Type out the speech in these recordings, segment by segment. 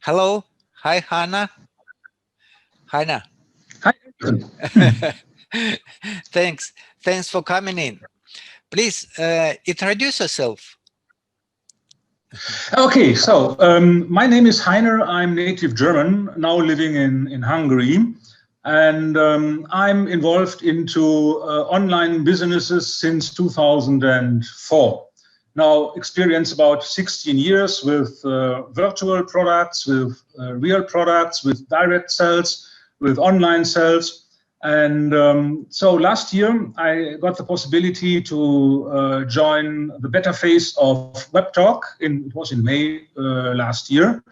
Hello. Hi, Heiner. Heiner. Hi. Thanks for coming in. Please introduce yourself. Okay, so my name is Heiner. I'm native German, now living in Hungary. And I'm involved into online businesses since 2004. Now, experience about 16 years with virtual products, with real products, with direct sales, with online sales. And so last year, I got the possibility to join the beta phase of Webtalk. It was in May last year.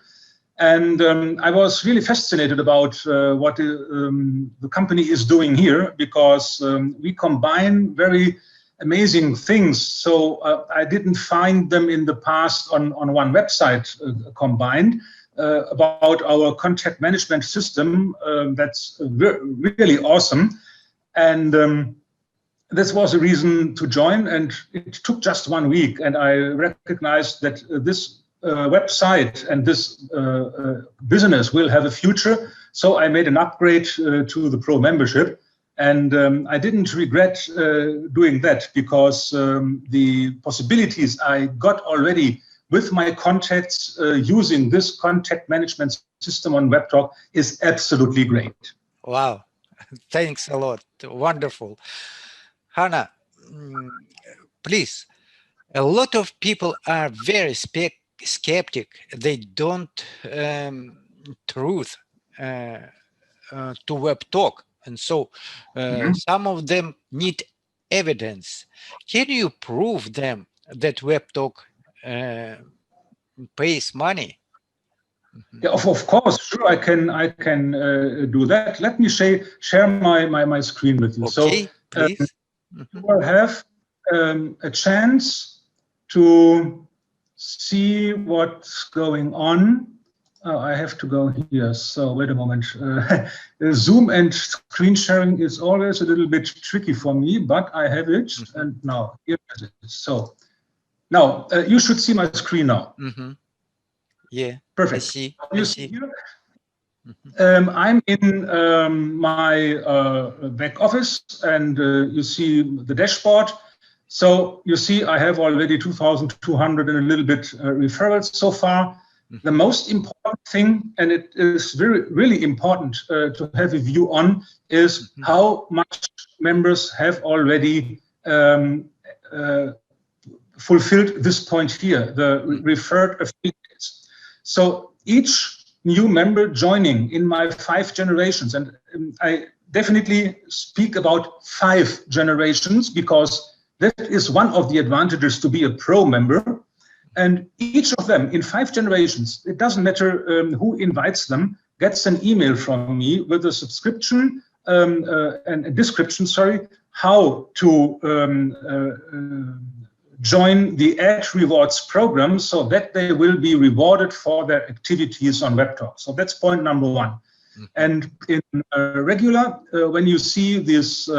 And I was really fascinated about what the company is doing here, because we combine very amazing things. So I didn't find them in the past on one website combined. About our contact management system that's really awesome. And this was a reason to join, and it took just 1 week, and I recognized that this website and this business will have a future. So I made an upgrade to the Pro membership, and I didn't regret doing that, because the possibilities I got already with my contacts using this contact management system on Webtalk is absolutely great. Wow, thanks a lot. Wonderful. Heiner, please, a lot of people are very skeptic. They don't truth to Webtalk. And so some of them need evidence. Can you prove them that Webtalk pays money? Yeah, of course, sure. I can do that. Let me share my screen with you. Okay, so please. You will have a chance to see what's going on. Oh, I have to go here. So wait a moment. Zoom and screen sharing is always a little bit tricky for me, but I have it. And now here it is. So now you should see my screen now. Yeah, perfect. I see. You see here? I'm in my back office, and you see the dashboard. So you see I have already 2,200 and a little bit referrals so far. The most important thing, and it is really important to have a view on, is how much members have already fulfilled this point here, the referred affiliates. So each new member joining in my 5 generations, and I definitely speak about 5 generations, because that is one of the advantages to be a Pro member. And each of them in 5 generations, it doesn't matter who invites them, gets an email from me with a subscription and a description, how to join the Ad Rewards program, so that they will be rewarded for their activities on Webtalk. So that's point number 1. And in regular, when you see this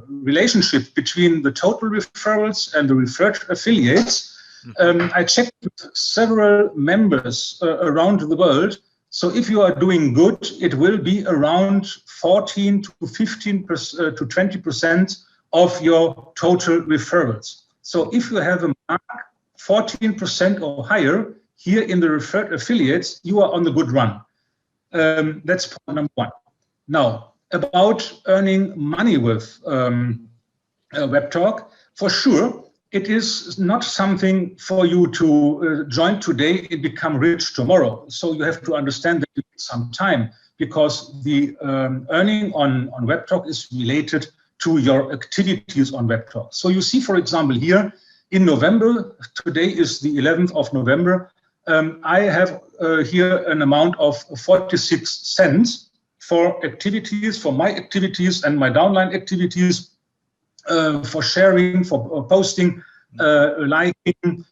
relationship between the total referrals and the referred affiliates, I checked with several members around the world. So if you are doing good, it will be around 14 to 15% to 20% of your total referrals. So if you have a mark 14% or higher here in the referred affiliates, you are on the good run. That's point number 1. Now, about earning money with Webtalk, for sure, it is not something for you to join today and become rich tomorrow. So you have to understand that you need some time, because the earning on Webtalk is related to your activities on Webtalk. So you see, for example, here in November, today is the 11th of November, I have here an amount of 46 cents for activities, for my activities and my downline activities, for sharing, for posting, liking,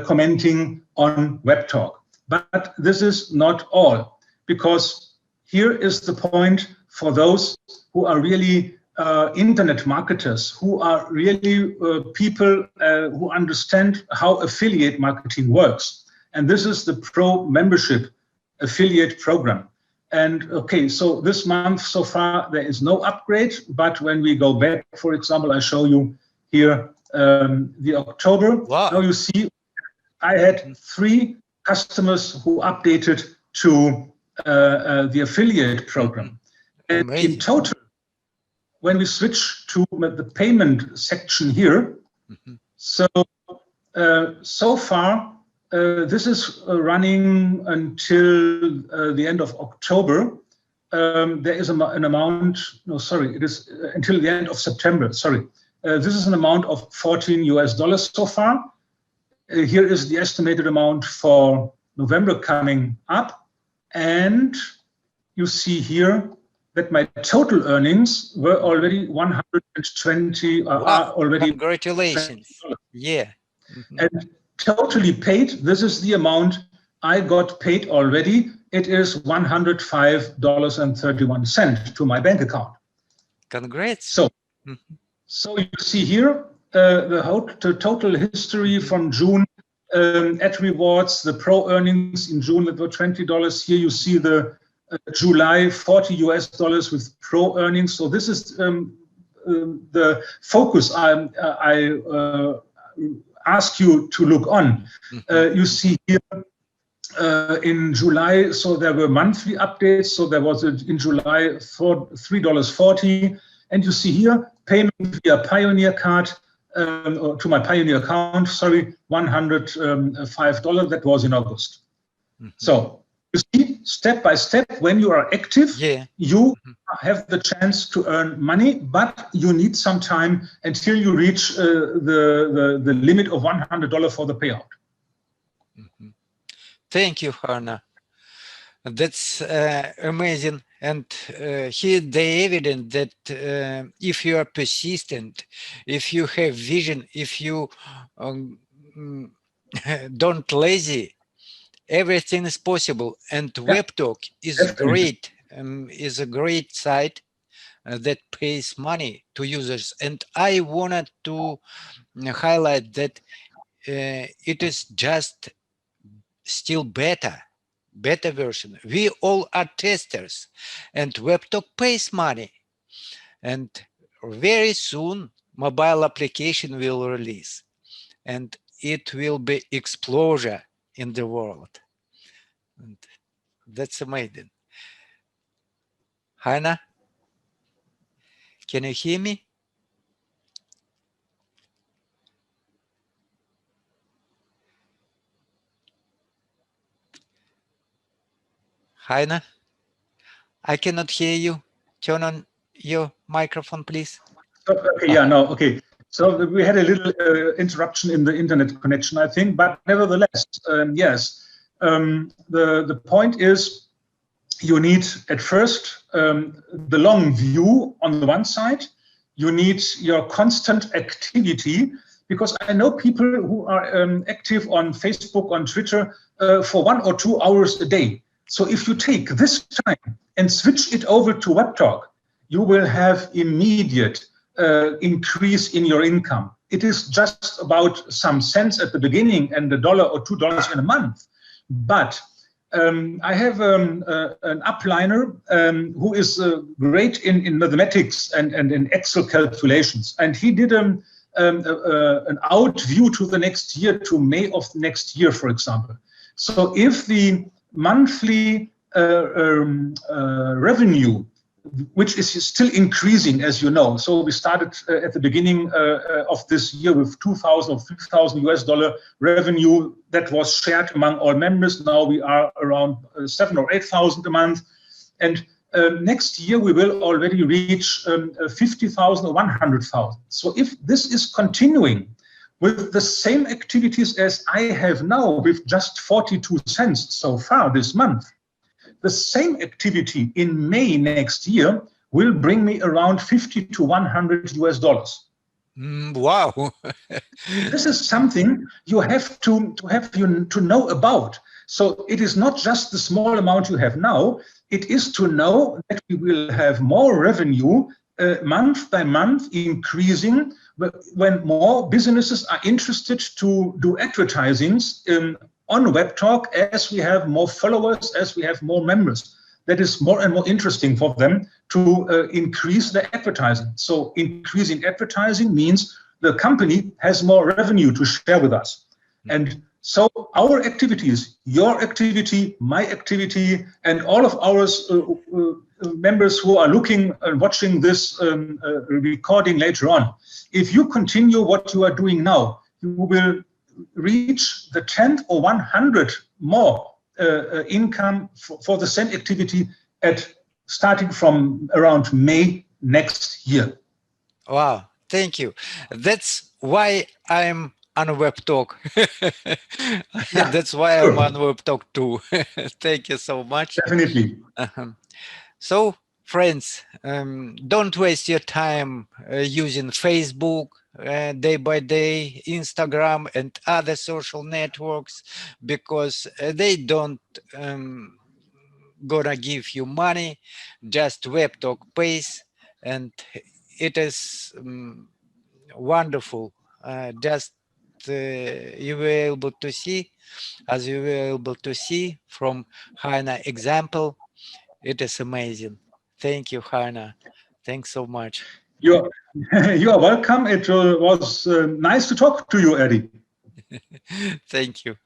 commenting on Webtalk. But this is not all, because here is the point for those who are really internet marketers, who are really people who understand how affiliate marketing works. And this is the Pro membership affiliate program. And okay, so this month so far there is no upgrade, but when we go back, for example, I show you here the October. Wow. Now you see I had 3 customers who updated to the affiliate program. And Amazing. in total, when we switch to the payment section here, so far this is running until the end of October. There is an amount, no, sorry, it is until the end of September, sorry. This is an amount of $14 US so far. Here is the estimated amount for November coming up. And you see here that my total earnings were already 120, Wow. are already. Congratulations. Yeah. And totally paid, this is the amount I got paid already. It is $105.31 to my bank account. Congrats. So, so you see here the total history from June at rewards, the pro earnings in June that were $20. Here you see the July $40 US with pro earnings. So this is the focus I ask you to look on. You see here in July, so there were monthly updates. So there was in July for $3.40, and you see here payment via Pioneer card to my Pioneer account. Sorry, $105. That was in August. So you see, step by step, when you are active, you have the chance to earn money, but you need some time until you reach the limit of $100 for the payout. Thank you, Heiner. That's amazing. And here the evidence that if you are persistent, if you have vision, if you don't lazy, everything is possible. And Webtalk is great, is a great site that pays money to users. And I wanted to highlight that it is just still beta version. We all are testers, and Webtalk pays money. And very soon, mobile application will release, and it will be explosion in the world. And that's amazing. Heiner, can you hear me? Heiner, I cannot hear you. Turn on your microphone, please. Okay, yeah, no, okay. So we had a little interruption in the internet connection, I think, but nevertheless, yes. The point is, you need at first the long view on the one side. You need your constant activity, because I know people who are active on Facebook, on Twitter for 1 or 2 hours a day. So if you take this time and switch it over to Webtalk, you will have immediate increase in your income. It is just about some cents at the beginning and $1 or $2 in a month. But I have an upliner who is great in mathematics and in Excel calculations. And he did an out view to the next year, to May of next year, for example. So if the monthly revenue, which is still increasing, as you know. So we started at the beginning of this year with $2,000 or $3,000 US revenue that was shared among all members. Now we are around 7,000 or 8,000 a month. And next year we will already reach 50,000 or 100,000. So if this is continuing with the same activities as I have now, with just 42 cents so far this month, the same activity in May next year will bring me around 50 to 100 US dollars. Wow. This is something you have to know about. So it is not just the small amount you have now, it is to know that we will have more revenue month by month increasing when more businesses are interested to do advertisings on Webtalk as we have more followers, as we have more members. That is more and more interesting for them to increase their advertising. So increasing advertising means the company has more revenue to share with us. And so our activities, your activity, my activity, and all of our members who are looking and watching this recording later on, if you continue what you are doing now, you will reach the 10th or 100 more income for the same activity starting from around May next year. Wow, thank you. That's why I'm on Webtalk. Yeah, That's why sure. I'm on Webtalk too. Thank you so much. Definitely. So, friends, don't waste your time using Facebook day by day, Instagram, and other social networks, because they don't gonna give you money. Just Webtalk pays, and it is wonderful. Just you were able to see, as you were able to see from Heiner example, it is amazing. Thank you, Heiner. Thanks so much. You are welcome. It was nice to talk to you, Eddie. Thank you.